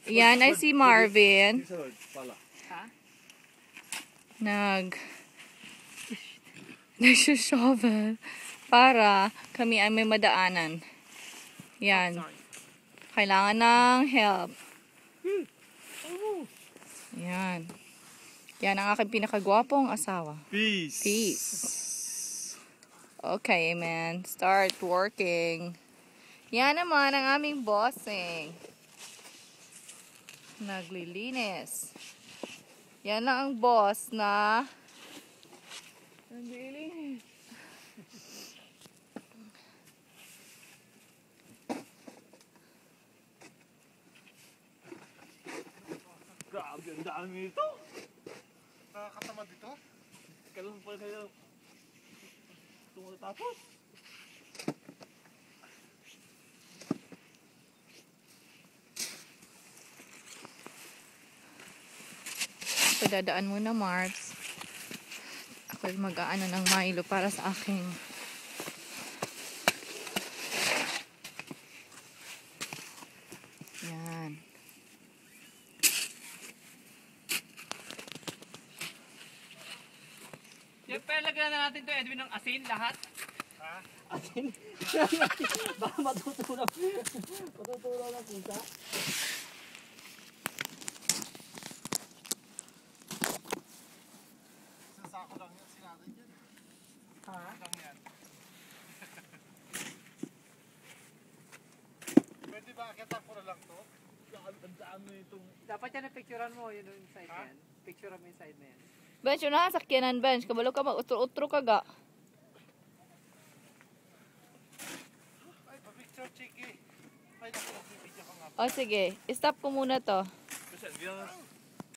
Yan ay si Marvin. Ha? Nag-shovel para kami ay may madaanan. Yan. Kailangan ng help. Yan. Yan ang aking pinakagwapong asawa. Peace. Peace. Okay, man. Start working. Yan naman ang aming bossing. Naglilinis. Yan lang ang boss na naglilinis. Grabe, ang dami ito. Nakakatamad dito? Kailan pa kayo tumatapos? Padadaan muna, Marbs. Ako mag-aano ng Milo para sa aking yan. Yung lagyan na natin to, Edwin, ng asin lahat. Ha? Asin? Baka matutulog. Matutulog na punta. Isang sako lang yan, sinatay dyan. Ha? Lang yan. Pwede ba akitan ko na lang to? Ang dami itong... Dapat yan na-picturean mo, yun yung side Ha? yan. Picturean mo yung side na yan. Bench, yun na, sakyanan, Bench. Kabalo ka mag-utro-utro ka ga. Ay, pa-picture, Chiki. Ay, naku, nagbibideo ka nga. O sige, stop ko muna to. Kasi,